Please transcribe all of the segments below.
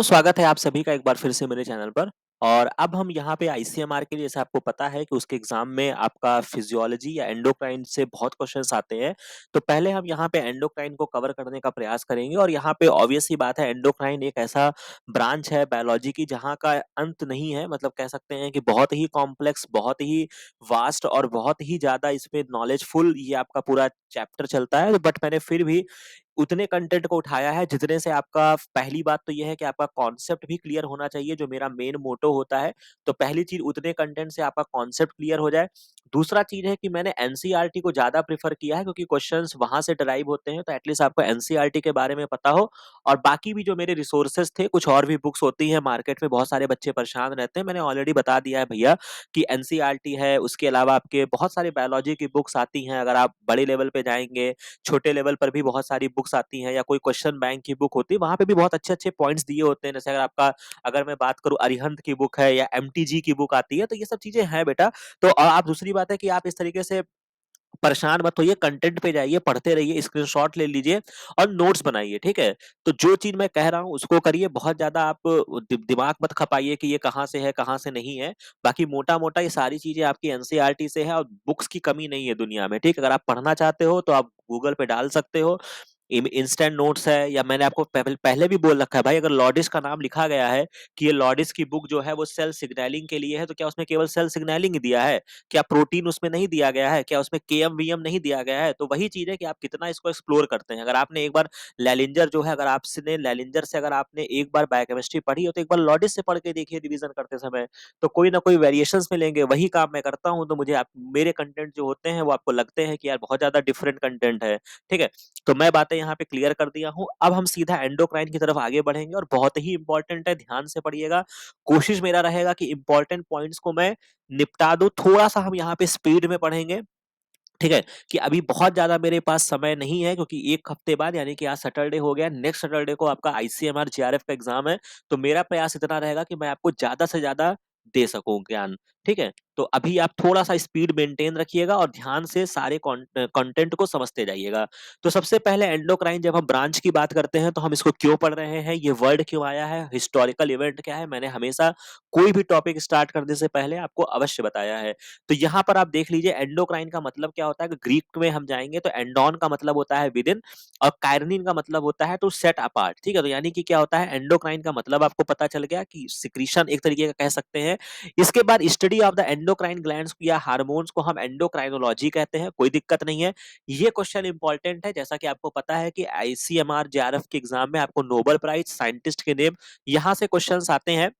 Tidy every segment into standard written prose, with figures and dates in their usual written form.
तो स्वागत है आप सभी का एक बार फिर से मेरे चैनल पर। और अब हम यहाँ पे आईसीएमआर के लिए, जैसे आपको पता है कि उसके एग्जाम में आपका फिजियोलॉजी या एंडोक्राइन से बहुत क्वेश्चंस आते हैं। तो पहले हम यहाँ पे एंडोक्राइन को कवर करने का प्रयास करेंगे। और यहाँ पे ऑब्वियस सी बात है, एंडोक्राइन एक ऐसा ब्रांच है बायोलॉजी की जहाँ का अंत नहीं है। मतलब कह सकते हैं कि बहुत ही कॉम्प्लेक्स, बहुत ही वास्ट और बहुत ही ज्यादा इसमें नॉलेजफुल ये आपका पूरा चैप्टर चलता है। बट मैंने फिर भी उतने कंटेंट को उठाया है जितने से आपका, पहली बात तो ये है कि आपका कॉन्सेप्ट भी क्लियर होना चाहिए, जो मेरा मेन मोटो होता है। तो पहली चीज, उतने कंटेंट से आपका कॉन्सेप्ट क्लियर हो जाए। दूसरा चीज है कि मैंने एनसीईआरटी को ज्यादा प्रेफर किया है, क्योंकि क्वेश्चंस वहां से डराइव होते हैं। तो एटलीस्ट आपको एनसीईआरटी के बारे में पता हो। और बाकी भी जो मेरे रिसोर्सेज थे, कुछ और भी बुक्स होती हैं मार्केट में, बहुत सारे बच्चे परेशान रहते हैं, मैंने ऑलरेडी बता दिया है भैया कि एनसीईआरटी है। उसके अलावा आपके बहुत सारे बायोलॉजी की बुक्स आती हैं। अगर आप बड़े लेवल पे जाएंगे, छोटे लेवल पर भी बहुत सारी बुक्स आती हैं, या कोई क्वेश्चन बैंक की बुक होती है, वहां पे भी बहुत अच्छे अच्छे पॉइंट्स दिए होते हैं। जैसे अगर मैं बात करूं, अरिहंत की बुक है या एमटीजी की बुक आती है, तो ये सब चीजें हैं बेटा। तो और आप, दूसरी बात है कि आप इस तरीके से परेशान मत होइए, कंटेंट पे जाइए, पढ़ते रहिए, स्क्रीनशॉट ले लीजिए और नोट्स बनाइए, ठीक है। तो जो चीज मैं कह रहा हूँ उसको करिए। बहुत ज्यादा आप दिमाग मत खपाइए कि ये कहाँ से है कहाँ से नहीं है। बाकी मोटा मोटा ये सारी चीजें आपकी एनसीईआरटी से है, और बुक्स की कमी नहीं है दुनिया में, ठीक। अगर आप पढ़ना चाहते हो तो आप गूगल पे डाल सकते हो, इंस्टेंट नोट्स है। या मैंने आपको पहले भी बोल रखा है भाई, अगर लॉडिस का नाम लिखा गया है कि ये लॉडिस की बुक जो है वो सेल सिग्नलिंग के लिए है, तो क्या उसमें केवल सेल सिग्नलिंग ही दिया है? क्या प्रोटीन उसमें नहीं दिया गया है? क्या उसमें केएम वीएम नहीं दिया गया है? तो वही चीज है कि आप कितना इसको एक्सप्लोर करते हैं। अगर आपने एक बार लैलिंजर जो है, अगर आपने लैलिंजर से अगर आपने एक बार बायोकेमिस्ट्री पढ़ी हो, तो एक बार लॉडिस से पढ़ के देखिए रिवीजन करते समय, तो कोई ना कोई वेरिएशंस मिलेंगे। वही काम मैं करता हूँ, तो मेरे कंटेंट जो होते हैं वो आपको लगते हैं कि यार बहुत ज्यादा डिफरेंट कंटेंट है, ठीक है। तो मैं बातें यहाँ पे क्लियर कर दिया हूँ। अब हम सीधा एंडोक्राइन की तरफ आगे बढ़ेंगे, और बहुत ही इंपॉर्टेंट है, ध्यान से पढ़िएगा। कोशिश मेरा रहेगा कि इंपॉर्टेंट पॉइंट्स को मैं निपटा दूं। थोड़ा सा हम यहाँ पे स्पीड में पढ़ेंगे, ठीक है। कि अभी बहुत ज्यादा मेरे पास समय नहीं है, क्योंकि एक हफ्ते बाद, यानी कि आज सैटरडे हो गया, नेक्स्ट सैटरडे को आपका आईसीएमआर जेआरएफ का एग्जाम है। तो मेरा प्रयास इतना रहेगा कि मैं आपको ज्यादा से ज्यादा दे सकूं ज्ञान, ठीक है। तो अभी आप थोड़ा सा स्पीड मेंटेन रखिएगा और ध्यान से सारे कंटेंट को समझते जाइएगा। तो सबसे पहले एंडोक्राइन, जब हम ब्रांच की बात करते हैं तो हम इसको क्यों पढ़ रहे हैं, ये वर्ड क्यों आया है, हिस्टोरिकल इवेंट क्या है, मैंने हमेशा कोई भी टॉपिक स्टार्ट करने से पहले आपको अवश्य बताया है। तो यहाँ पर आप देख लीजिए, एंडोक्राइन का मतलब क्या होता है। ग्रीक में हम जाएंगे तो एंडोन का मतलब होता है विद इन, और काइरनिन का मतलब होता है टू सेट अपार्ट, ठीक है। तो यानी कि क्या होता है, एंडोक्राइन का मतलब आपको पता चल गया कि सिक्रीशन एक तरीके का कह सकते हैं। इसके बाद study of the endocrine glands या हार्मोन्स को हम एंडोक्राइनोलॉजी कहते हैं, कोई दिक्कत नहीं है। ये क्वेश्चन इंपॉर्टेंट है, जैसा कि आपको पता है कि आईसीएमआर जेआरएफ के एग्जाम में आपको नोबेल प्राइज, साइंटिस्ट के नेम, यहाँ से क्वेश्चंस आते हैं।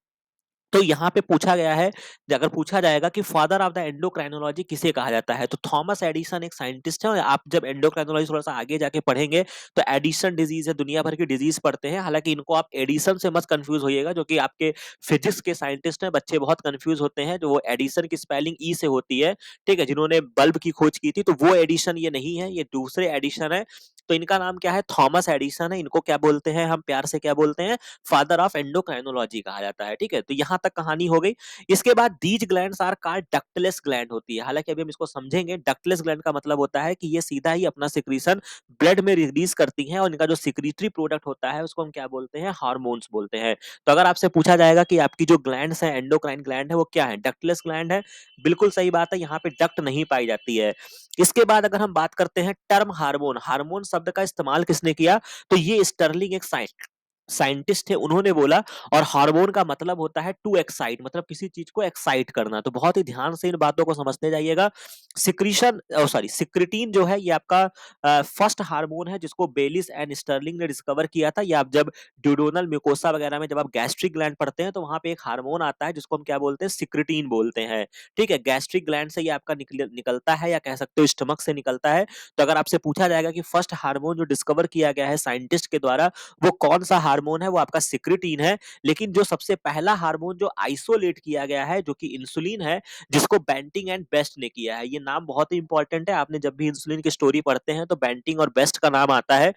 तो यहाँ पे पूछा गया है, अगर पूछा जाएगा कि फादर ऑफ द एंडोक्राइनोलॉजी किसे कहा जाता है, तो थॉमस एडिसन एक साइंटिस्ट है। और आप जब एंडोक्राइनोलॉजी थोड़ा सा आगे जाके पढ़ेंगे तो एडिशन डिजीज है, दुनिया भर की डिजीज पढ़ते हैं। हालांकि इनको आप एडिसन से मत कंफ्यूज होइएगा, जो कि आपके फिजिक्स के साइंटिस्ट हैं, बच्चे बहुत कंफ्यूज होते हैं। जो वो एडिसन की स्पेलिंग ई से होती है, ठीक है, जिन्होंने बल्ब की खोज की थी, तो वो एडिशन ये नहीं है, ये दूसरे एडिशन है। तो इनका नाम क्या है, थॉमस एडिसन है। इनको क्या बोलते हैं, हम प्यार से क्या बोलते हैं, फादर ऑफ एंडोक्राइनोलॉजी कहा जाता है, ठीक है। तो यहां तक कहानी हो गई। इसके बाद these glands are called ductless gland होती है। हालांकि अभी हम इसको समझेंगे। डक्टलेस ग्लैंड का मतलब होता है कि ये सीधा ही अपना सिक्रीशन ब्लड में रिलीज करती हैं, और इनका जो सिक्रीटरी प्रोडक्ट होता है उसको हम क्या बोलते हैं, हार्मोन्स बोलते हैं। तो अगर आपसे पूछा जाएगा कि आपकी जो ग्लैंड्स है, एंडोक्राइन ग्लैंड है, वो क्या है, डक्टलेस ग्लैंड है, बिल्कुल सही बात है, यहाँ पे डक्ट नहीं पाई जाती है। इसके बाद अगर हम बात करते हैं टर्म हार्मोन, हार्मोन शब्द का इस्तेमाल किसने किया, तो ये स्टर्लिंग एक साइंटिस्ट थे, उन्होंने बोला। और हार्मोन का मतलब होता है टू एक्साइट, मतलब किसी चीज को एक्साइट करना। तो बहुत ही ध्यान से इन बातों को समझते जाइएगा। सिक्रीशन, सॉरी, सिक्रिटीन जो है ये आपका फर्स्ट हार्मोन है, जिसको बेलिस एंड स्टर्लिंग ने डिस्कवर किया था। ये आप जब ड्यूडोनल म्यूकोसा वगैरह में जब आप गैस्ट्रिक ग्लैंड पढ़ते हैं, तो वहां पे एक हार्मोन आता है जिसको हम क्या बोलते हैं, सिक्रिटीन बोलते हैं, ठीक है। गैस्ट्रिक ग्लैंड से ये आपका निकलता है, या कह सकते हो स्टमक से निकलता है। तो अगर आपसे पूछा जाएगा कि फर्स्ट हार्मोन जो डिस्कवर किया गया है साइंटिस्ट के द्वारा, वो कौन सा हार्मोन है, वो आपका सिक्रिटीन है। लेकिन जो सबसे पहला हार्मोन जो आइसोलेट किया गया है, जो कि इंसुलिन है, जिसको बेंटिंग एंड बेस्ट ने किया है। ये नाम बहुत ही इंपॉर्टेंट है, आपने जब भी इंसुलिन की स्टोरी पढ़ते हैं तो बेंटिंग और बेस्ट का नाम आता है,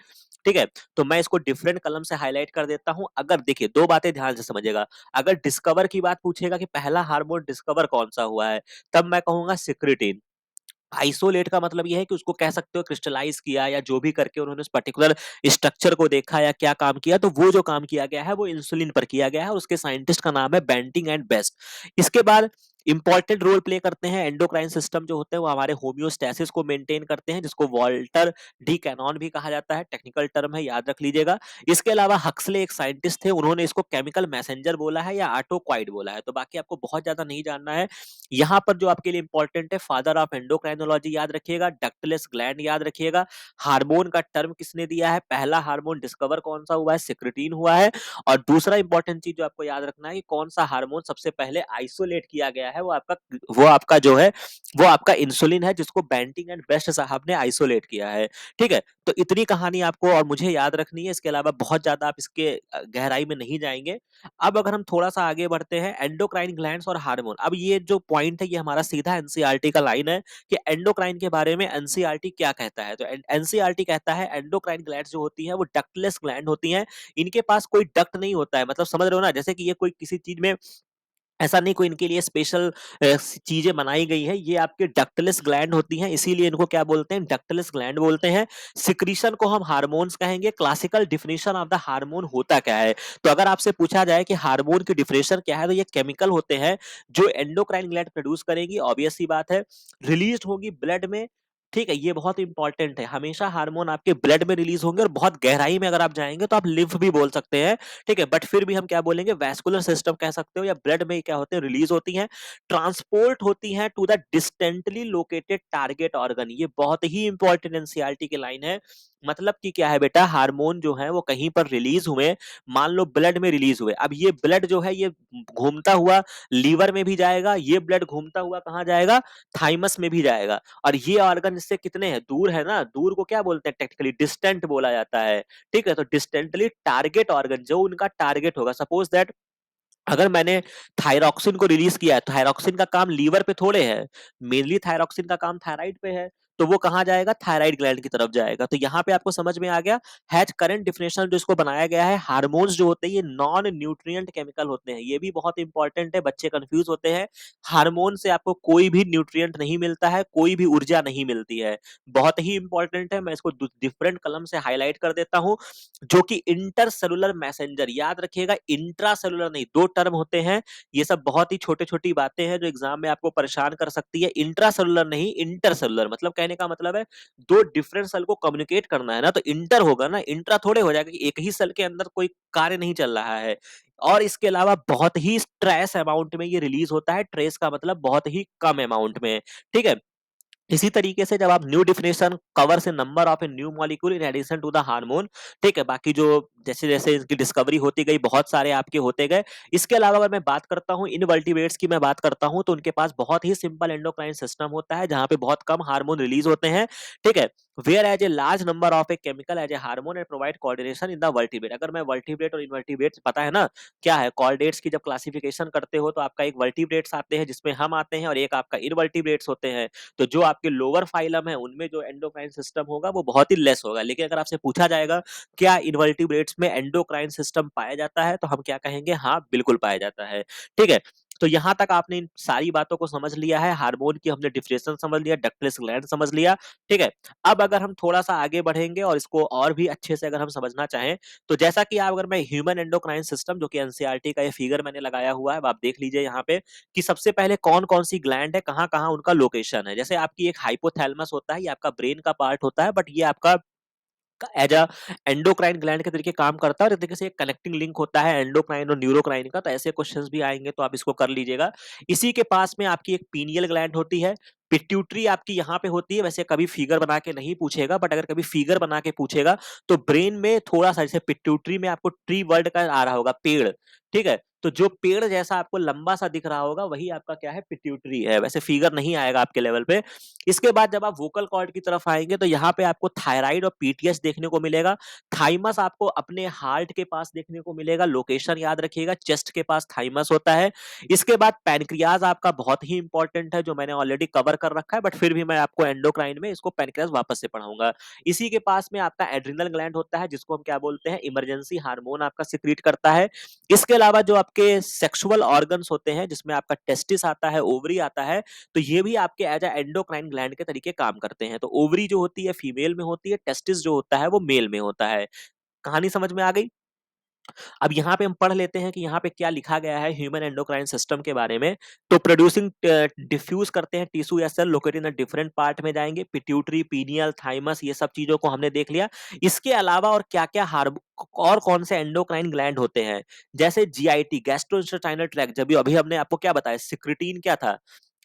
ठीक है। तो मैं इसको डिफरेंट कलम से हाईलाइट कर देता हूं। अगर देखिए, दो बातें ध्यान से समझिएगा। अगर डिस्कवर की बात पूछेगा कि पहला हार्मोन डिस्कवर कौन सा हुआ है, तब मैं कहूंगा सिक्रिटीन। आइसोलेट का मतलब ये है कि उसको कह सकते हो क्रिस्टलाइज़ किया या जो भी करके उन्होंने उस पर्टिकुलर स्ट्रक्चर को देखा या क्या काम किया, तो वो जो काम किया गया है वो इंसुलिन पर किया गया है और उसके साइंटिस्ट का नाम है बेंटिंग एंड बेस्ट। इसके बाद इम्पोर्टेंट रोल प्ले करते हैं एंडोक्राइन सिस्टम जो होते हैं वो हमारे होमियोस्टेसिस को मेंटेन करते हैं, जिसको वाल्टर डी कैनॉन भी कहा जाता है, टेक्निकल टर्म है, याद रख लीजिएगा। इसके अलावा हक्सले एक साइंटिस्ट थे, उन्होंने इसको केमिकल मैसेंजर बोला है या ऑटोक्वाइड बोला है, तो बाकी आपको बहुत ज्यादा नहीं जानना है। यहाँ पर जो आपके लिए इंपॉर्टेंट है, फादर ऑफ एंडोक्राइनोलॉजी याद रखिएगा, डक्टलेस ग्लैंड याद रखिएगा, हार्मोन का टर्म किसने दिया है, पहला हार्मोन डिस्कवर कौन सा हुआ है, सिक्रेटिन हुआ है, और दूसरा इंपॉर्टेंट चीज जो आपको याद रखना है कि कौन सा हार्मोन सबसे पहले आइसोलेट किया गया है, वो आपका जो है वो आपका इंसुलिन है, जिसको बेंटिंग एंड बेस्ट साहब ने आइसोलेट किया है। ठीक है, तो इतनी कहानी आपको और मुझे याद रखनी है, इसके अलावा बहुत ज्यादा आप इसके गहराई में नहीं जाएंगे। अब अगर हम थोड़ा सा आगे बढ़ते हैं, एंडोक्राइन ग्लैंड्स और हार्मोन, अब ये जो पॉइंट है ये हमारा सीधा एनसीईआरटी का लाइन है कि एंडोक्राइन के बारे में एनसीईआरटी क्या कहता है। तो एनसीईआरटी कहता है एंडोक्राइन ग्लैंड्स जो होती हैं वो डक्टलेस ग्लैंड होती हैं, इनके पास कोई डक्ट नहीं होता है, मतलब समझ रहे हो ना, जैसे कि ये कोई किसी चीज में ऐसा नहीं कोई इनके लिए स्पेशल चीजें बनाई गई है, ये आपके डक्टलेस ग्लैंड होती हैं, इसीलिए इनको क्या बोलते हैं, डक्टलेस ग्लैंड बोलते हैं। सिक्रीशन को हम हार्मोन्स कहेंगे। Classical definition of the hormone होता क्या है, तो अगर आपसे पूछा जाए कि हार्मोन की डिफिनेशन क्या है, तो ये केमिकल होते हैं जो एंडोक्राइन ग्लैंड प्रोड्यूस करेगी, ऑब्वियस सी बात है, रिलीज होगी ब्लड में। ठीक है, ये बहुत इंपॉर्टेंट है, हमेशा हार्मोन आपके ब्लड में रिलीज होंगे, और बहुत गहराई में अगर आप जाएंगे तो आप लिम्फ भी बोल सकते हैं। ठीक है, बट फिर भी हम क्या बोलेंगे, वैस्कुलर सिस्टम कह सकते हो, या ब्लड में क्या होते हैं, रिलीज होती हैं, ट्रांसपोर्ट होती हैं to the distantly located target organ. ये बहुत ही इंपॉर्टेंट एनसीईआरटी की लाइन है। मतलब कि क्या है बेटा, हार्मोन जो है वो कहीं पर रिलीज हुए, मान लो ब्लड में रिलीज हुए, अब ये ब्लड जो है ये घूमता हुआ लीवर में भी जाएगा, ये ब्लड घूमता हुआ कहाँ जाएगा, थाइमस में भी जाएगा, और ये ऑर्गन इससे कितने हैं, दूर है ना, दूर को क्या बोलते हैं, टेक्निकली डिस्टेंट बोला जाता है। ठीक है, तो डिस्टेंटली टारगेट ऑर्गन जो उनका टारगेट होगा, सपोज दैट अगर मैंने थायरॉक्सिन को रिलीज किया है, थायरॉक्सिन का काम लीवर पे थोड़े है, मेनली थायरॉक्सिन का काम थायराइड पे है, तो वो कहाँ जाएगा, थायराइड ग्लैंड की तरफ जाएगा। तो यहाँ पे आपको समझ में आ गया, हैज करंट डिफिनेशन जो इसको बनाया गया है, हार्मोन्स जो होते हैं ये नॉन न्यूट्रिएंट केमिकल होते हैं, ये भी बहुत इंपॉर्टेंट है, बच्चे कंफ्यूज होते हैं। हार्मोन से आपको कोई भी न्यूट्रिएंट नहीं मिलता है, कोई भी ऊर्जा नहीं मिलती है, बहुत ही इंपॉर्टेंट है, मैं इसको डिफरेंट कलम से हाईलाइट कर देता हूँ। जो कि इंटरसेलुलर मैसेंजर, याद रखिएगा, इंट्रासेलुलर नहीं, दो टर्म होते हैं, ये सब बहुत ही छोटे छोटी बातें हैं जो एग्जाम में आपको परेशान कर सकती है। इंट्रासेलुलर नहीं, इंटरसेलुलर, मतलब कहने का मतलब है दो डिफरेंट सेल को कम्युनिकेट करना है ना, तो इंटर होगा ना, इंट्रा थोड़े हो जाएगा कि एक ही सेल के अंदर कोई कार्य नहीं चल रहा है। और इसके अलावा बहुत ही ट्रेस अमाउंट में ये रिलीज होता है, ट्रेस का मतलब बहुत ही कम अमाउंट में। ठीक है, इसी तरीके से जब आप new definition covers a number of a new molecule in addition to the hormone. ठीक है, बाकी जो जैसे जैसे इनकी डिस्कवरी होती गई बहुत सारे आपके होते गए। इसके अलावा अगर मैं बात करता हूँ इनवर्टिब्रेट्स की, मैं बात करता हूँ तो उनके पास बहुत ही सिंपल एंडोक्राइन सिस्टम होता है जहां पे बहुत कम हार्मोन रिलीज होते हैं। ठीक है, where as a large number of a chemical as a hormone and provide coordination in the vertebrate. अगर मैं वर्टिब्रेट और इनवर्टिब्रेट्स पता है ना क्या है, कॉर्डेट्स की जब क्लासिफिकेशन करते हो तो आपका एक वर्टिब्रेट्स आते हैं जिसमें हम आते हैं, और एक आपका इनवर्टिब्रेट्स होते हैं। तो जो आपके लोअर फाइलम है उनमें जो एंडोक्राइन सिस्टम होगा वो बहुत ही लेस होगा, लेकिन अगर आपसे पूछा जाएगा क्या इनवर्टिब्रेट्स में एंडोक्राइन सिस्टम पाया जाता है, तो हम क्या कहेंगे, हाँ बिल्कुल पाया जाता है। ठीक है, तो यहां तक आपने इन सारी बातों को समझ लिया है, हार्मोन की हमने डिफिनेशन समझ लिया, डक्टलेस ग्लैंड समझ लिया। ठीक है, अब अगर हम थोड़ा सा आगे बढ़ेंगे और इसको और भी अच्छे से अगर हम समझना चाहें, तो जैसा कि आप, अगर मैं ह्यूमन एंडोक्राइन सिस्टम जो कि एनसीईआरटी का ये फिगर मैंने लगाया हुआ है, अब आप देख लीजिए यहाँ पे कि सबसे पहले कौन कौन सी ग्लैंड है, कहाँ कहाँ उनका लोकेशन है। जैसे आपकी एक हाइपोथैलेमस होता है, ये आपका ब्रेन का पार्ट होता है, बट ये आपका एज अ एंडोक्राइन ग्लैंड के तरीके काम करता है, और एक तरीके से एक कनेक्टिंग लिंक होता है एंडोक्राइन और न्यूरोक्राइन का। तो ऐसे क्वेश्चंस भी आएंगे तो आप इसको कर लीजिएगा। इसी के पास में आपकी एक पीनियल ग्लैंड होती है, पिट्यूटरी आपकी यहाँ पे होती है, वैसे कभी फिगर बना के नहीं पूछेगा, बट अगर कभी फिगर बना के पूछेगा तो ब्रेन में थोड़ा सा, जैसे पिट्यूटरी में आपको ट्री वर्ड का आ रहा होगा, पेड़। ठीक है, तो जो पेड़ जैसा आपको लंबा सा दिख रहा होगा वही आपका क्या है, पिट्यूटरी है, वैसे फिगर नहीं आएगा आपके लेवल पे। इसके बाद जब आप वोकल कॉर्ड की तरफ आएंगे तो यहाँ पे आपको थायराइड और पीटीएस देखने को मिलेगा। थाइमस आपको अपने हार्ट के पास देखने को मिलेगा, लोकेशन याद रखिएगा, चेस्ट के पास थाइमस होता है। इसके बाद पैनक्रियाज आपका बहुत ही इंपॉर्टेंट है, जो मैंने ऑलरेडी कवर कर रखा है, बट फिर भी मैं आपको एंडोक्राइन में इसको पैनक्रियाज वापस से पढ़ाऊंगा। इसी के पास में आपका एड्रिनल ग्लैंड होता है, जिसको हम क्या बोलते हैं, इमरजेंसी हार्मोन आपका सिक्रीट करता है। इसके अलावा जो आपके सेक्सुअल ऑर्गन्स होते हैं, जिसमें आपका टेस्टिस आता है, ओवरी आता है, तो ये भी आपके एज अ एंडोक्राइन ग्लैंड के तरीके काम करते हैं। तो ओवरी जो होती है फीमेल में होती है, टेस्टिस जो होता है वो मेल में होता है। कहानी समझ में आ गई? अब यहाँ पे हम पढ़ लेते हैं कि यहाँ पे क्या लिखा गया है ह्यूमन एंडोक्राइन सिस्टम के बारे में। तो प्रोड्यूसिंग डिफ्यूज करते हैं टिश्यू या cell located in a different part में जाएंगे। पिट्यूटरी, पीनियल, थाइमस, ये सब चीजों को हमने देख लिया। इसके अलावा और क्या क्या हार्मो और कौन से एंडोक्राइन ग्लैंड होते हैं, जैसे जीआईटी, गैस्ट्रोइंटेस्टाइनल ट्रैक्ट। जब भी अभी हमने आपको क्या बताया, सिक्रिटीन क्या था?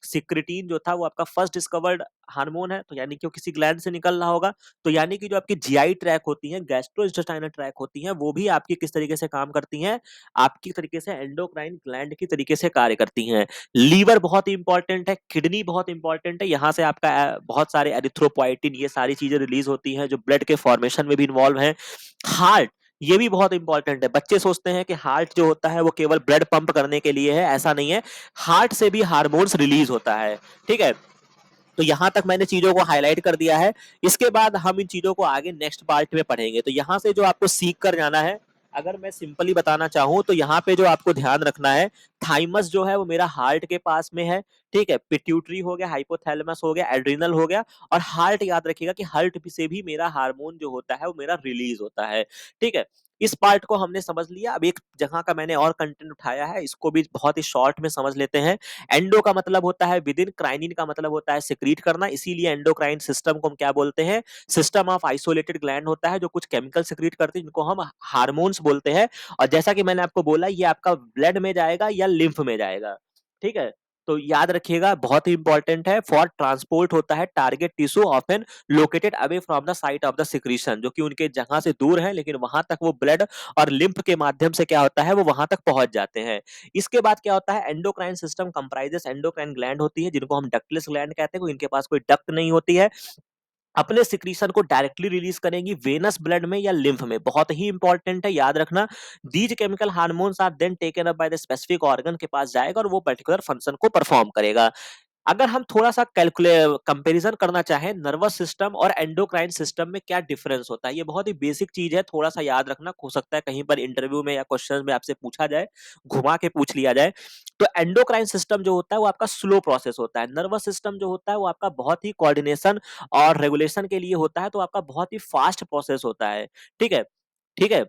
सिक्रिटीन जो था वो आपका फर्स्ट डिस्कवर्ड हार्मोन है, तो यानी कि वो किसी ग्लैंड से निकल रहा होगा। तो यानी कि जो आपकी जीआई ट्रैक होती हैं, गैस्ट्रोइंटेस्टाइनल ट्रैक होती हैं, वो भी आपकी किस तरीके से काम करती हैं? आपकी तरीके से एंडोक्राइन ग्लैंड की तरीके से कार्य करती हैं। लीवर बहुत ही इंपॉर्टेंट है, किडनी बहुत इंपॉर्टेंट है, यहाँ से आपका बहुत सारे एरिथ्रोपोइटिन, ये सारी चीजें रिलीज होती हैं जो ब्लड के फॉर्मेशन में भी इन्वॉल्व है। हार्ट, ये भी बहुत इंपॉर्टेंट है। बच्चे सोचते हैं कि हार्ट जो होता है वो केवल ब्लड पंप करने के लिए है, ऐसा नहीं है। हार्ट से भी हार्मोन्स रिलीज होता है, ठीक है। तो यहाँ तक मैंने चीजों को हाईलाइट कर दिया है। इसके बाद हम इन चीजों को आगे नेक्स्ट पार्ट में पढ़ेंगे। तो यहाँ से जो आपको सीख कर जाना है, अगर मैं सिंपली बताना चाहूँ तो यहाँ पे जो आपको ध्यान रखना है, थाइमस जो है वो मेरा हार्ट के पास में है, ठीक है। पिट्यूटरी हो गया, हाइपोथैलेमस हो गया, एड्रिनल हो गया, और हार्ट याद रखिएगा कि हार्ट से भी मेरा हार्मोन जो होता है वो मेरा रिलीज होता है, ठीक है। इस पार्ट को हमने समझ लिया। अब एक जगह का मैंने और कंटेंट उठाया है, इसको भी बहुत ही शॉर्ट में समझ लेते हैं। एंडो का मतलब होता है विद इन, क्राइनिन का मतलब होता है सिक्रीट करना, इसीलिए एंडोक्राइन सिस्टम को हम क्या बोलते हैं? सिस्टम ऑफ आइसोलेटेड ग्लैंड होता है जो कुछ केमिकल सिक्रीट करते हैं, जिनको हम हार्मोन्स बोलते हैं। और जैसा कि मैंने आपको बोला, ये आपका ब्लड में जाएगा या लिम्फ में जाएगा, ठीक है। तो याद रखिएगा, बहुत ही इंपॉर्टेंट है। फॉर ट्रांसपोर्ट होता है target tissue often located away from the site of the secretion, जो कि उनके जगह से दूर है, लेकिन वहां तक वो ब्लड और लिम्फ के माध्यम से क्या होता है, वो वहां तक पहुंच जाते हैं। इसके बाद क्या होता है, endocrine system comprises endocrine gland होती है, जिनको हम डक्टलेस ग्लैंड कहते हैं, इनके पास कोई डक्ट नहीं होती है। अपने सिक्रीशन को डायरेक्टली रिलीज करेंगी वेनस ब्लड में या लिम्फ में, बहुत ही इंपॉर्टेंट है, याद रखना। These chemical hormones are then taken up by the specific organ के पास जाएगा और वो पर्टिकुलर फंक्शन को परफॉर्म करेगा। अगर हम थोड़ा-सा कैलकुले कंपैरिजन करना चाहें, नर्वस सिस्टम और एंडोक्राइन सिस्टम में क्या डिफरेंस होता है, ये बहुत ही बेसिक चीज है, थोड़ा-सा याद रखना। हो सकता है कहीं पर इंटरव्यू में या क्वेश्चन में आपसे पूछा जाए, घुमा के पूछ लिया जाए। तो एंडोक्राइन सिस्टम जो होता है वो आपका स्लो प्रोसेस होता है। नर्वस सिस्टम जो होता है वो आपका बहुत ही कोऑर्डिनेशन और रेगुलेशन के लिए होता है, तो आपका बहुत ही फास्ट प्रोसेस होता है, ठीक है। ठीक है।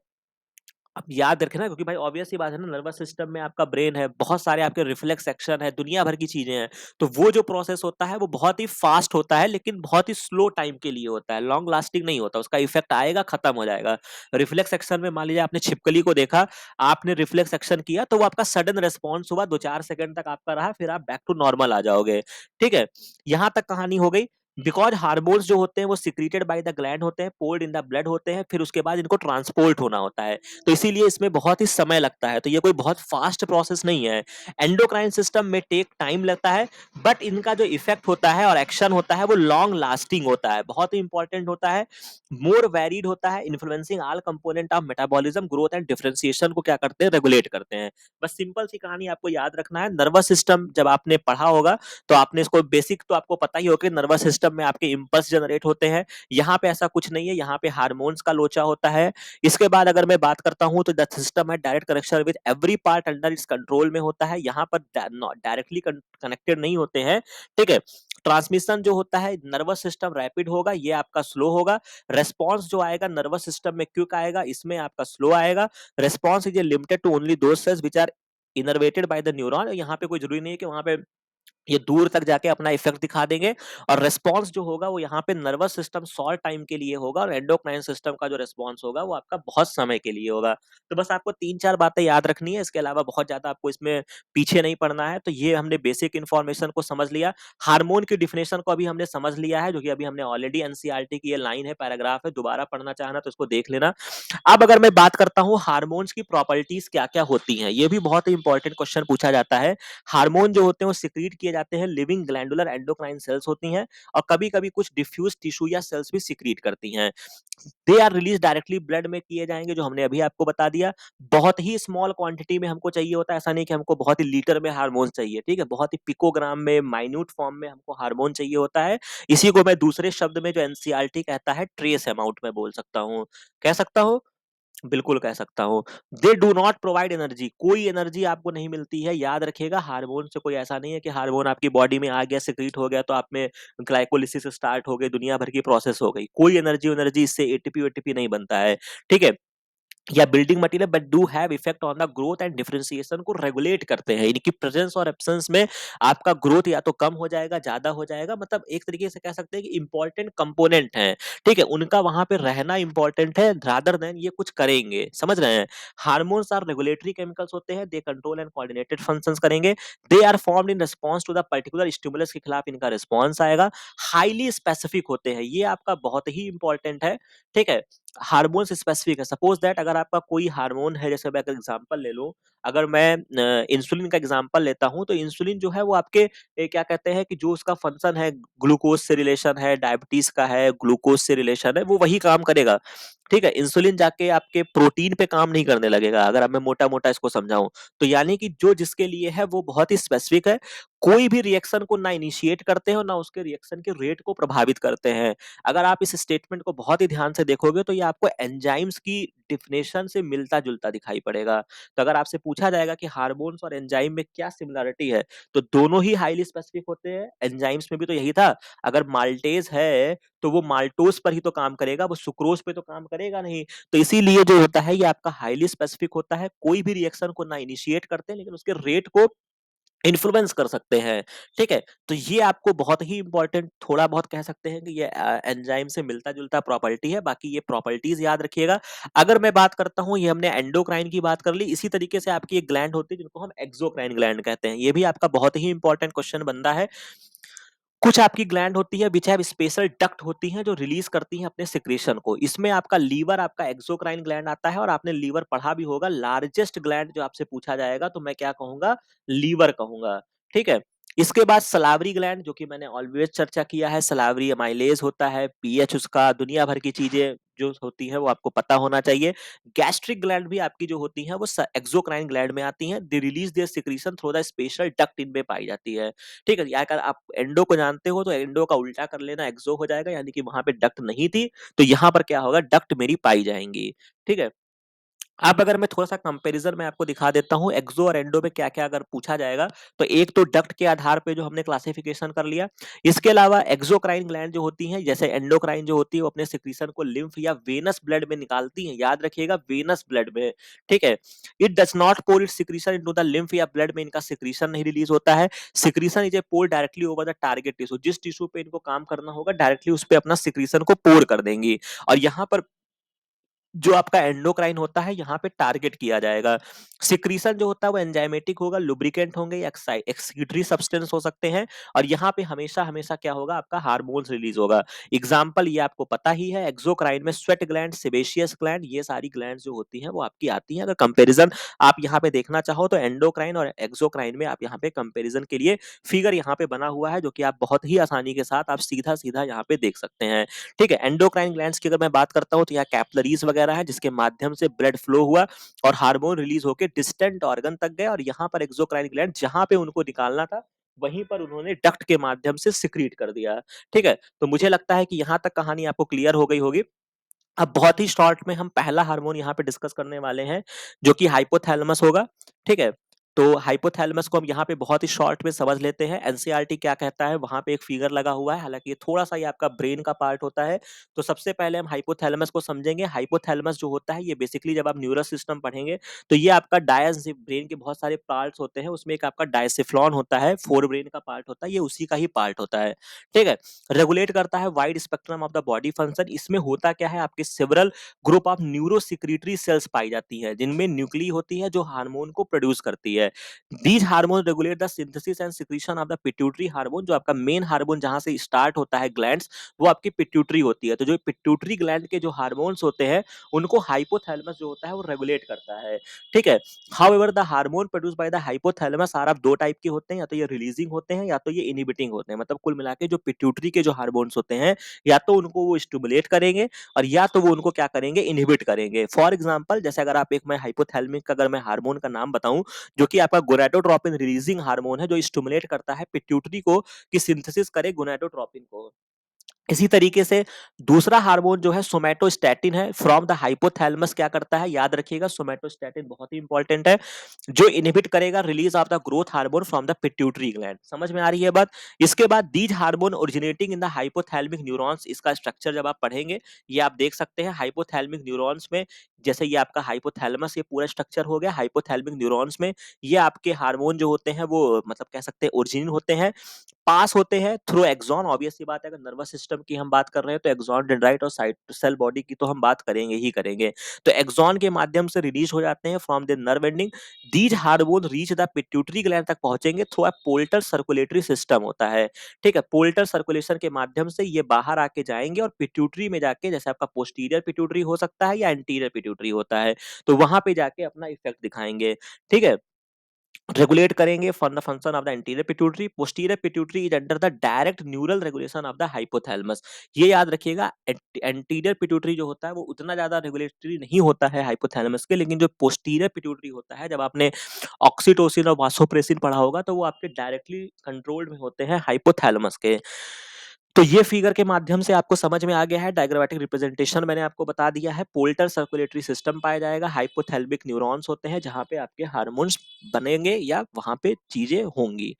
अब याद रखना, क्योंकि भाई ऑब्वियस सी बात है ना, नर्वस सिस्टम में आपका ब्रेन है, बहुत सारे आपके रिफ्लेक्स एक्शन है, दुनिया भर की चीजें हैं। तो वो जो प्रोसेस होता है वो बहुत ही फास्ट होता है, लेकिन बहुत ही स्लो टाइम के लिए होता है, लॉन्ग लास्टिंग नहीं होता। उसका इफेक्ट आएगा, खत्म हो जाएगा। रिफ्लेक्स एक्शन में मान लीजिए आपने छिपकली को देखा, आपने रिफ्लेक्स एक्शन किया तो वो आपका सडन रिस्पॉन्स हुआ, 2-4 सेकंड तक आपका रहा, फिर आप बैक टू नॉर्मल आ जाओगे, ठीक है। यहां तक कहानी हो गई। बिकॉज हार्मोन्स जो होते हैं वो सिक्रीटेड बाय द ग्लैंड होते हैं, पोर्ड इन द ब्लड होते हैं, फिर उसके बाद इनको ट्रांसपोर्ट होना होता है। तो इसीलिए इसमें बहुत ही समय लगता है, तो ये कोई बहुत फास्ट प्रोसेस नहीं है। एंडोक्राइन सिस्टम में टेक टाइम लगता है, बट इनका जो इफेक्ट होता है और एक्शन होता है वो लॉन्ग लास्टिंग होता है, बहुत ही इंपॉर्टेंट होता है, मोर वैरिड होता है, influencing all component of metabolism, growth and differentiation को क्या करते हैं, रेगुलेट करते हैं। बस सिंपल सी कहानी आपको याद रखना है। नर्वस सिस्टम जब आपने पढ़ा होगा तो आपने इसको बेसिक तो आपको पता ही होगा, नर्वस सिस्टम में आपके इंपल्स जनरेट होते हैं। यहाँ पे ऐसा कुछ नहीं है, यहाँ पे हार्मोन्स का लोचा होता है। इसके बाद अगर मैं बात करता हूं तो द सिस्टम है direct connection with every part under its control में होता है, यहाँ पर डायरेक्टली कनेक्टेड नहीं होते हैं, ठीक है। ट्रांसमिशन जो होता है नर्वस सिस्टम रैपिड होगा, ये आपका स्लो होगा। रेस्पॉन्स जो आएगा नर्वस सिस्टम में क्विक आएगा, इसमें आपका स्लो आएगा। Response is limited to only those cells which are innervated by the neuron, यहाँ पे कोई जरूरी नहीं है कि वहां पे ये दूर तक जाके अपना इफेक्ट दिखा देंगे। और रिस्पांस जो होगा वो यहाँ पे नर्वस सिस्टम शॉर्ट टाइम के लिए होगा, और एंडोक्राइन सिस्टम का जो रिस्पांस होगा वो आपका बहुत समय के लिए होगा। तो बस आपको 3-4 बातें याद रखनी है, इसके अलावा बहुत ज्यादा आपको इसमें पीछे नहीं पड़ना है। तो ये हमने बेसिक इन्फॉर्मेशन को समझ लिया। हार्मोन की डिफिनेशन को अभी हमने समझ लिया है, जो कि अभी हमने ऑलरेडी एनसीईआरटी की ये लाइन है, पैराग्राफ है, दोबारा पढ़ना चाहना तो इसको देख लेना। अब अगर मैं बात करता हूँ हार्मोन्स की प्रॉपर्टीज क्या क्या होती हैं, ये भी बहुत ही इंपॉर्टेंट क्वेश्चन पूछा जाता है। हार्मोन जो होते हैं वो सिक्रीट किए जाते हैं, लिविंग ग्लैंडुलर एंडोक्राइन सेल्स होती हैं, और कभी कभी कुछ डिफ्यूज टिश्यू या सेल्स भी सिक्रीट करती हैं। They are release directly blood में किए जाएंगे, जो हमने अभी आपको बता दिया। बहुत ही स्मॉल क्वांटिटी में हमको चाहिए होता है, ऐसा नहीं कि हमको बहुत ही लीटर में हार्मोन चाहिए, ठीक है। बहुत ही पिकोग्राम में, माइन्यूट फॉर्म में हमको हार्मोन चाहिए होता है। इसी को मैं दूसरे शब्द में जो एनसीईआरटी कहता है ट्रेस अमाउंट में बोल सकता हूँ, कह सकता हूँ। बिल्कुल कह सकता हूँ। They do not provide energy, कोई एनर्जी आपको नहीं मिलती है। याद रखिएगा हार्मोन से कोई ऐसा नहीं है कि हार्मोन आपकी बॉडी में आ गया, सिक्रीट हो गया तो आप में ग्लाइकोलिसिस स्टार्ट हो गई, दुनिया भर की प्रोसेस हो गई। कोई एनर्जी इससे एटीपी-वेटीपी नहीं बनता है, ठीक है? या building material but do have effect on the growth and differentiation को रेगुलेट करते हैं। इनकी प्रेजेंस और एब्सेंस में आपका ग्रोथ या तो कम हो जाएगा, ज्यादा हो जाएगा। मतलब एक तरीके से कह सकते हैं कि इंपॉर्टेंट कंपोनेंट है, ठीक है? उनका वहां पे रहना इंपॉर्टेंट है रादर देन ये कुछ करेंगे, समझ रहे हैं? हार्मोन्स आर रेगुलेटरी केमिकल्स होते हैं, they control and coordinated functions करेंगे। They are formed in response to the particular stimulus के खिलाफ इनका रिस्पॉन्स आएगा। हाईली स्पेसिफिक होते हैं, ये आपका बहुत ही इंपॉर्टेंट है, ठीक है? हार्मोन्स स्पेसिफिक है। सपोज दैट अगर आपका कोई हार्मोन है, जैसे मैं अगर एग्जांपल ले लूं, अगर मैं इंसुलिन का एग्जांपल लेता हूं, तो इंसुलिन जो है वो आपके क्या कहते हैं कि जो उसका फंक्शन है, ग्लूकोज से रिलेशन है, डायबिटीज का है, ग्लूकोज से रिलेशन है, वो वही काम करेगा, ठीक है? इंसुलिन जाके आपके प्रोटीन पे काम नहीं करने लगेगा, अगर अब मैं मोटा मोटा इसको समझाऊं तो। यानी कि जो जिसके लिए है वो बहुत ही स्पेसिफिक है, कोई भी रिएक्शन को ना इनिशिएट करते हैं और ना उसके रिएक्शन के रेट को प्रभावित करते हैं। अगर आप इस स्टेटमेंट को बहुत ही ध्यान से देखोगे तो ये आपको एंजाइम्स की डेफिनेशन से मिलता जुलता दिखाई पड़ेगा। तो अगर आपसे पूछा जाएगा कि हार्मोन्स और एंजाइम में क्या सिमिलरिटी है, तो दोनों ही हाईली स्पेसिफिक होते हैं। एंजाइम्स में भी तो यही था, अगर माल्टेज है तो वो माल्टोज पर ही तो काम करेगा, वो सुक्रोज पे तो काम करेगा नहीं। तो इसीलिए जो होता है ये आपका हाईली स्पेसिफिक होता है, कोई भी रिएक्शन को ना इनिशिएट करते हैं लेकिन उसके रेट को इन्फ्लुएंस कर सकते हैं, ठीक है? तो ये आपको बहुत ही इंपॉर्टेंट, थोड़ा बहुत कह सकते हैं कि ये एंजाइम से मिलता जुलता प्रॉपर्टी है। बाकी ये प्रॉपर्टीज याद रखिएगा। अगर मैं बात करता हूं, ये हमने एंडोक्राइन की बात कर ली, इसी तरीके से आपकी एक ग्लैंड होती है जिनको हम एक्सोक्राइन ग्लैंड कहते हैं। ये भी आपका बहुत ही इंपॉर्टेंट क्वेश्चन बनता है। कुछ आपकी ग्लैंड होती है विच हैव स्पेशल डक्ट होती हैं जो रिलीज करती हैं अपने सिक्रेशन को। इसमें आपका लीवर, आपका एक्सोक्राइन ग्लैंड आता है, और आपने लीवर पढ़ा भी होगा। लार्जेस्ट ग्लैंड जो आपसे पूछा जाएगा तो मैं क्या कहूंगा? लीवर कहूंगा, ठीक है? इसके बाद सलावरी ग्लैंड, जो कि मैंने ऑलवेज चर्चा किया है, सलावरी अमाइलेज होता है, पीएच उसका, दुनिया भर की चीजें जो होती हैं वो आपको पता होना चाहिए। गैस्ट्रिक ग्लैंड भी आपकी जो होती हैं वो एक्सोक्राइन ग्लैंड में आती हैं। They release their secretion through the special duct, इनमें पाई जाती है, ठीक है? या अगर आप एंडो को जानते हो तो एंडो का उल्टा कर लेना एक्सो हो जाएगा, यानी कि वहां पे डक्ट नहीं थी तो यहाँ पर क्या होगा? डक्ट मेरी पाई जाएंगी, ठीक है? अब अगर मैं थोड़ा-सा कंपैरिज़न में आपको दिखा देता हूँ, एक्सो और एंडो में क्या-क्या अगर पूछा जाएगा, तो एक तो डक्ट के आधार पे जो हमने क्लासिफिकेशन कर लिया। इसके अलावा एक्सोक्राइन ग्लैंड जो होती हैं, जैसे एंडोक्राइन जो होती है, वो अपने सिक्रीशन को लिम्फ या वेनस ब्लड में निकालती हैं। याद रखिएगा, वेनस ब्लड में, ठीक है? It does not pour its secretion into the lymph या ब्लड में इनका सिक्रीशन नहीं रिलीज़ होता है। Secretion is a pour directly over the target tissue. जिस टिश्यू पे इनको काम करना होगा, डायरेक्टली उस पे अपना सिक्रीशन को पोर कर देंगी, और यहाँ पर जो आपका एंडोक्राइन होता है यहाँ पे टारगेट किया जाएगा। सिक्रीशन जो होता है वो एंजाइमेटिक होगा, लुब्रिकेंट होंगे या एक्सक्रीटरी सब्सटेंस हो सकते हैं, और यहाँ पे हमेशा हमेशा क्या होगा? आपका हार्मोन्स रिलीज होगा। एग्जाम्पल ये आपको पता ही है, एक्सोक्राइन में स्वेट ग्लैंड, सेबेशियस ग्लैंड, ये सारी ग्लैंड जो होती हैं वो आपकी आती हैं। अगर कंपेरिजन आप यहाँ पे देखना चाहो तो एंडोक्राइन और एक्सोक्राइन में आप यहाँ पे कंपेरिजन के लिए फिगर यहाँ पे बना हुआ है, जो कि आप बहुत ही आसानी के साथ आप सीधा सीधा यहाँ पे देख सकते हैं, ठीक है? एंडोक्राइन ग्लैंड्स की अगर मैं बात करता हूँ तो यहाँ कैपिलरीज वगैरह है जिसके माध्यम से ब्लड फ्लो हुआ और हार्मोन रिलीज होकर डिस्टेंट ऑर्गन तक गए, और यहाँ पर एक्सोक्राइन ग्लैंड जहां पे उनको निकालना था वहीं पर उन्होंने डक्ट के माध्यम से सिक्रीट कर दिया, ठीक है? तो मुझे लगता है कि यहाँ तक कहानी आपको क्लियर हो गई होगी। अब बहुत ही शॉर्ट में हम पहला हार्मोन यहाँ पे डिस्कस करने वाले हैं, जो कि हाइपोथैलेमस होगा, ठीक है? तो हाइपोथैलेमस को हम यहाँ पे बहुत ही शॉर्ट में समझ लेते हैं। एनसीईआरटी क्या कहता है, वहां पे एक फिगर लगा हुआ है, हालांकि ये थोड़ा सा ये आपका ब्रेन का पार्ट होता है। तो सबसे पहले हम हाइपोथैलेमस को समझेंगे। हाइपोथैलेमस जो होता है, ये बेसिकली जब आप न्यूरल सिस्टम पढ़ेंगे तो ये आपका ब्रेन के बहुत सारे पार्ट्स होते हैं, उसमें एक आपका डायसिफ्लॉन होता है, फोर ब्रेन का पार्ट होता है, ये उसी का ही पार्ट होता है, ठीक है? रेगुलेट करता है wide spectrum of the body function. इसमें होता क्या है, आपके several group of neurosecretory cells पाई जाती है, जिनमें न्यूक्ली होती है जो हार्मोन को प्रोड्यूस करती है। These hormone regulate the synthesis and secretion of the pituitary hormone. जो आपका मेन हार्मोन जहां से स्टार्ट होता है ग्लैंड्स, वो आपकी पिट्यूटरी होती है। तो जो पिट्यूटरी ग्लैंड के जो हार्मोन्स होते हैं उनको हाइपोथैलेमस जो होता है वो रेगुलेट करता है, ठीक है? However the hormone produce by the hypothalamus are of दो टाइप के होते हैं, या तो ये रिलीजिंग होते हैं या तो ये इनहिबिटिंग होते हैं। मतलब कुल मिला के जो पिट्यूटरी के जो हार्मोन्स होते हैं, या तो उनको वो स्टिमुलेट करेंगे और या तो वो उनको क्या करेंगे? इनहिबिट करेंगे। फॉर एग्जांपल, जैसे अगर आप एक मैं हाइपोथैलेमिक का अगर मैं हार्मोन का नाम बताऊं, जो कि आपका गोनाडोट्रोपिन रिलीजिंग हार्मोन है, जो स्टिमुलेट करता है पिट्यूटरी को कि सिंथेसिस करे गोनाडोट्रोपिन को। इसी तरीके से दूसरा हार्मोन जो है सोमैटोस्टैटिन है फ्रॉम द हाइपोथैलेमस। क्या करता है, याद रखिएगा, सोमैटोस्टैटिन बहुत ही इंपॉर्टेंट है, जो इनहिबिट करेगा release of the growth hormone from the pituitary gland. समझ में आ रही है बात। इसके बाद these hormone originating in the hypothalamic neurons, इसका स्ट्रक्चर जब आप पढ़ेंगे ये आप देख सकते हैं हाइपोथैलेमिक न्यूरॉन्स में। जैसे ये आपका हाइपोथैलेमस, ये पूरा स्ट्रक्चर हो गया हाइपोथैलेमिक न्यूरॉन्स में। ये आपके हार्मोन जो होते हैं वो मतलब कह सकते हैं ओरिजिन होते हैं, पास होते हैं थ्रू एक्सॉन। ऑब्वियस सी बात है, अगर नर्वस सिस्टम की हम बात कर रहे हैं तो एक्सॉन डेंड्राइट और साइट सेल बॉडी की तो हम बात करेंगे ही करेंगे। तो एक्सॉन के माध्यम से रिलीज हो जाते हैं from the nerve ending. These hormone reach the pituitary gland तक पहुंचेंगे थ्रू अ पोल्टर सर्कुलेटरी सिस्टम होता है। ठीक है, पोल्टर सर्कुलेशन के माध्यम से ये बाहर आके जाएंगे और पिट्यूटरी में जाके, जैसे आपका पोस्टीरियर पिट्यूटरी हो सकता है या एंटीरियर पिट्यूटरी होता है, तो वहां पे जाके अपना इफेक्ट दिखाएंगे। ठीक है, रेगुलेट करेंगे for the function of the anterior pituitary. Posterior pituitary is under the direct neural regulation of the hypothalamus. ये याद रखिएगा, एंटीरियर पिट्यूटरी जो होता है वो उतना ज्यादा रेगुलेटरी नहीं होता है हाइपोथैलेमस के, लेकिन जो पोस्टीरियर पिट्यूटरी होता है, जब आपने ऑक्सीटोसिन और वासोप्रेसिन पढ़ा होगा तो वो आपके डायरेक्टली कंट्रोल्ड में होते हैं हाइपोथैलेमस के। तो ये फिगर के माध्यम से आपको समझ में आ गया है, डायग्रामेटिक रिप्रेजेंटेशन मैंने आपको बता दिया है। पोल्टर सर्कुलेटरी सिस्टम पाया जाएगा, हाइपोथैलेमिक न्यूरॉन्स होते हैं जहां पे आपके हार्मोन्स बनेंगे या वहां पे चीजें होंगी।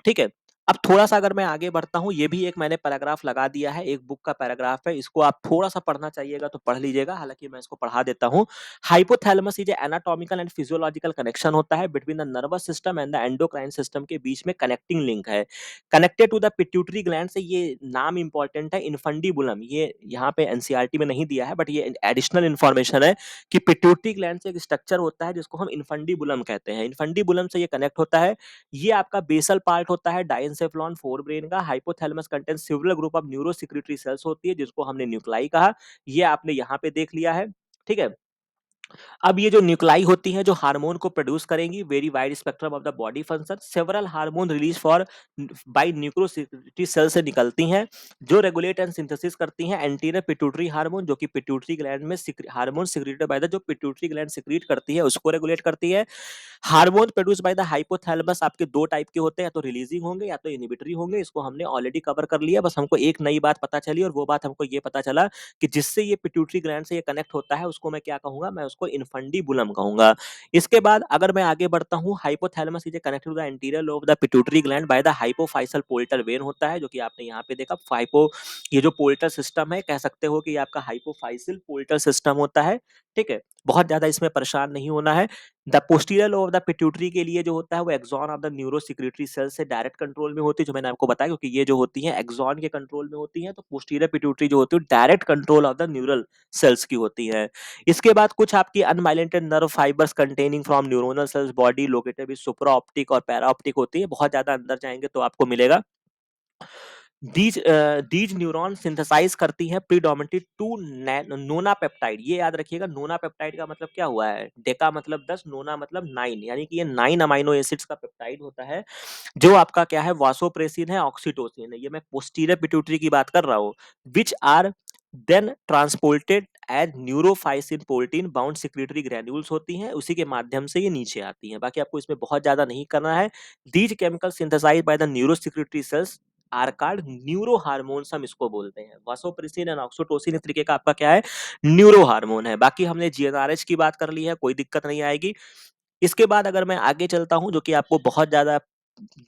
ठीक है, अब थोड़ा सा अगर मैं आगे बढ़ता हूँ, ये भी एक मैंने पैराग्राफ लगा दिया है, एक बुक का पैराग्राफ है, इसको आप थोड़ा सा पढ़ना चाहिएगा तो पढ़ लीजिएगा, हालांकि मैं इसको पढ़ा देता हूँ। Hypothalamus is anatomical and physiological connection होता है between the nervous system and the endocrine system, के बीच में कनेक्टिंग लिंक है। Connected to the pituitary gland से, ये नाम इंपॉर्टेंट है, इनफंडीबुलम, ये यहाँ पे एनसीईआरटी में नहीं दिया है बट ये एडिशनल इंफॉर्मेशन है कि पिट्यूटरी ग्लैंड से एक स्ट्रक्चर होता है जिसको हम इनफंडीबुलम कहते हैं, इनफंडीबुलम से ये कनेक्ट होता है। ये आपका बेसल पार्ट होता है डाइंसेफ्लॉन फोर ब्रेन का। Hypothalamus contains several group of neurosecretory cells होती है जिसको हमने न्यूक्लाई कहा, ये आपने यहाँ पे देख लिया है। ठीक है, अब ये जो न्यूक्लाई होती हैं जो हार्मोन को प्रोड्यूस करेंगी, very wide spectrum of the body function, several hormone release for by न्यूक्रोसिटी सेल से निकलती हैं, जो रेगुलेट एंड सिंथेसिस करती हैं एंटीरियर पिट्यूटरी हार्मोन, जो कि पिट्यूटरी ग्लैंड में हार्मोन सिक्रेटेड बाय द, जो पिट्यूटरी ग्लैंड सिक्रीट करती है उसको रेगुलेट करती है। Hormone produce by the hypothalamus आपके दो टाइप के होते हैं, या तो रिलीजिंग होंगे या तो इनहिबिटरी होंगे, इसको हमने ऑलरेडी कवर कर लिया। बस हमको एक नई बात पता चली और वो बात हमको ये पता चला कि जिससे ये पिट्यूटरी ग्लैंड से ये कनेक्ट होता है उसको मैं क्या कहूंगा, मैं उसको इनफंडीबुलम कहूंगा। इसके बाद अगर मैं आगे बढ़ता हूँ, hypothalamus is connected to the interior lobe of the pituitary gland by the hypophyseal portal vein होता है, जो कि आपने यहाँ पे देखा फाइपो, ये जो पोल्टर सिस्टम है कह सकते हो कि ये आपका हाइपोफाइसल पोल्टर सिस्टम होता है। ठीक है, बहुत ज्यादा इसमें परेशान नहीं होना है। The posterior lobe of the pituitary के लिए जो होता है वो axon of the neurosecretory cell से डायरेक्ट कंट्रोल में होती है, जो मैंने आपको बताया, क्योंकि ये जो होती है एक्सॉन के कंट्रोल में होती है, तो पोस्टीरियर पिट्यूटरी जो होती है direct control of the neural cells की होती है। इसके बाद कुछ आपकी unmyelinated nerve fibres containing from neuronal cells body located with supra optic और पैरा ऑप्टिक होती है, बहुत ज्यादा अंदर जाएंगे तो आपको मिलेगा। दीज न्यूरॉन सिंथेसाइज करती हैं प्रीडोमिनेटली टू नोना पेप्टाइड। ये याद रखिएगा, नोना पेप्टाइड का मतलब क्या हुआ है, डेका मतलब 10, नोना मतलब 9, यानी कि ये 9 अमाइनो एसिड्स का पेप्टाइड होता है, जो आपका क्या है, वासोप्रेसिन है, ऑक्सीटोसिन है, ये मैं पोस्टीरियर पिट्यूटरी की बात कर रहा हूँ, which are then transported as neurophysin protein bound secretory granules होती हैं, उसी के माध्यम से ये नीचे आती हैं। बाकी आपको इसमें बहुत ज्यादा नहीं करना है। These chemical synthesize by the neurosecretory cells are called neurohormones, हम इसको बोलते हैं। वासोप्रेसिन एंड ऑक्सीटोसिन इस तरीके का आपका क्या है, न्यूरो हार्मोन है। बाकी हमने जीएनआरएच की बात कर ली है, कोई दिक्कत नहीं आएगी। इसके बाद अगर मैं आगे चलता हूं, जो कि आपको बहुत ज्यादा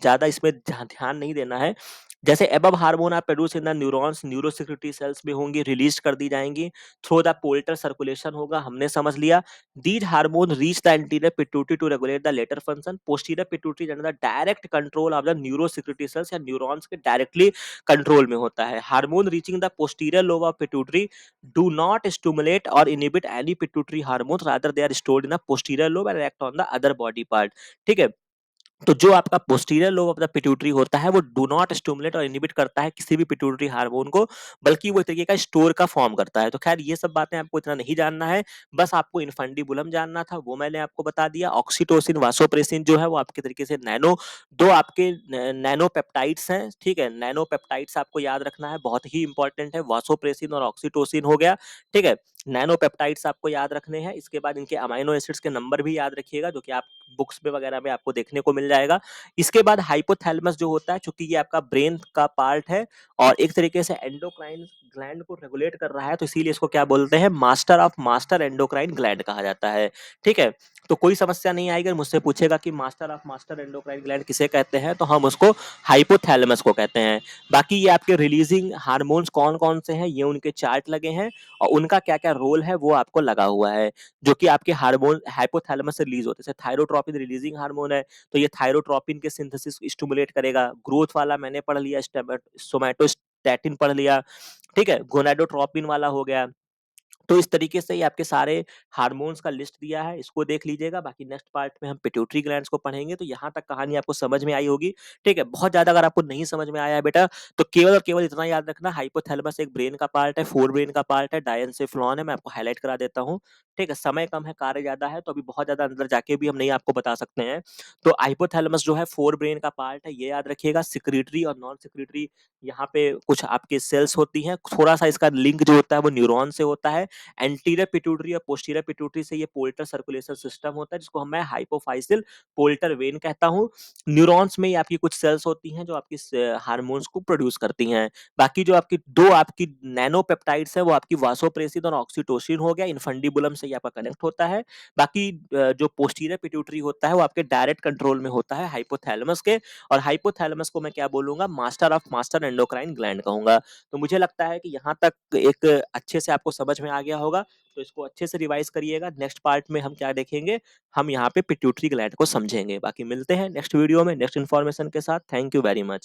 ज्यादा इसमें ध्यान नहीं देना है, जैसे above hormone are produce in the neurons, neurosecretory cells में होंगी, रिलीज कर दी जाएंगी थ्रू द पोल्टर सर्कुलेशन होगा, हमने समझ लिया। These hormone reach the anterior pituitary to regulate the latter function. Posterior pituitary under the direct control of the neurosecretory cells या neurons के डायरेक्टली कंट्रोल में होता है। Hormone reaching the posterior lobe of pituitary do not stimulate और inhibit any pituitary hormone, rather they are stored in the posterior lobe and act on the other body part. ठीक है, तो जो आपका posterior lobe of the pituitary होता है वो do not stimulate और इनहिबिट करता है किसी भी पिट्यूटरी हार्मोन को, बल्कि वो एक तरीके का स्टोर का फॉर्म करता है। तो खैर ये सब बातें आपको इतना नहीं जानना है, बस आपको इनफंडीबुलम जानना था, वो मैंने आपको बता दिया। ऑक्सीटोसिन वासोप्रेसिन जो है वो आपके तरीके से नैनो, दो आपके नैनो पेप्टाइड्स हैं। ठीक है, नैनो पेप्टाइड्स आपको याद रखना है, बहुत ही इंपॉर्टेंट है, वासोप्रेसिन और ऑक्सीटोसिन हो गया। ठीक है, नैनोपेप्टाइड्स आपको याद रखने हैं, इसके बाद इनके अमाइनो एसिड्स के नंबर भी याद रखिएगा, जो कि आप बुक्स में वगैरह में आपको देखने को मिल जाएगा। इसके बाद हाइपोथैलेमस जो होता है, चूंकि ये आपका ब्रेन का पार्ट है और एक तरीके से एंडोक्राइन ग्लैंड को रेगुलेट कर रहा है, तो इसीलिए इसको क्या बोलते हैं, master of master endocrine gland कहा जाता है। ठीक है, तो कोई समस्या नहीं आएगी अगर मुझसे पूछेगा कि master of master endocrine gland किसे कहते हैं, तो हम उसको हाइपोथैलेमस को कहते हैं। बाकी ये आपके रिलीजिंग हार्मोन्स कौन कौन से हैं, ये उनके चार्ट लगे हैं और उनका क्या क्या रोल है वो आपको लगा हुआ है, जो कि आपके हार्मोन हाइपोथैलेमस से रिलीज होते हैं। जैसे थायरोट्रोपिन रिलीजिंग हार्मोन है, तो ये थायरोट्रोपिन के सिंथेसिस स्टिमुलेट करेगा। ग्रोथ वाला मैंने पढ़ लिया, सोमैटोस्टैटिन पढ़ लिया। ठीक है, गोनाडोट्रोपिन वाला हो गया। तो इस तरीके से ये आपके सारे हार्मोन्स का लिस्ट दिया है, इसको देख लीजिएगा। बाकी नेक्स्ट पार्ट में हम पिट्यूटरी ग्लैंड्स को पढ़ेंगे, तो यहाँ तक कहानी आपको समझ में आई होगी। ठीक है, बहुत ज्यादा अगर आपको नहीं समझ में आया है बेटा, तो केवल और केवल इतना याद रखना, हाइपोथैलेमस एक ब्रेन का पार्ट है, फोर ब्रेन का पार्ट है, डायंसेफ्लॉन है, मैं आपको हाईलाइट करा देता हूँ। ठीक है, समय कम है, कार्य ज्यादा है, तो अभी बहुत ज्यादा अंदर जाके भी हम नहीं आपको बता सकते हैं। तो हाइपोथैलेमस जो है फोर ब्रेन का पार्ट है, ये याद रखिएगा। सिक्रीटरी और नॉन सिक्रीटरी यहाँ पे कुछ आपके सेल्स होती हैं, थोड़ा सा इसका लिंक जो होता है वो न्यूरॉन से होता है। एंटीरियर पिट्यूटरी और पोस्टीरियर पिट्यूटरी से ये पोल्टर सर्कुलेशन सिस्टम होता है, जिसको हम मैं हाइपोफाइसिल पोल्टर वेन कहता हूँ। न्यूरॉन्स में आपकी कुछ सेल्स होती हैं जो आपकी हार्मोन्स को प्रोड्यूस करती हैं। बाकी जो आपकी दो आपकी नैनोपेप्टाइड्स है, वो आपकी वासोप्रेसिन और ऑक्सीटोसिन हो गया, इनफंडिबुलम से ये आपका कनेक्ट होता है। बाकी जो पोस्टीरियर पिट्यूटरी होता है वो आपके डायरेक्ट कंट्रोल में होता है हाइपोथैलेमस के, और हाइपोथैलेमस को मैं क्या बोलूंगा, master of master endocrine gland कहूंगा। तो मुझे लगता है कि यहाँ तक एक अच्छे से आपको समझ में आ गया होगा, तो इसको अच्छे से रिवाइज करिएगा। नेक्स्ट पार्ट में हम क्या देखेंगे, हम यहाँ पे पिट्यूटरी ग्लैंड को समझेंगे। बाकी मिलते हैं नेक्स्ट वीडियो में नेक्स्ट इन्फॉर्मेशन के साथ। Thank you very much.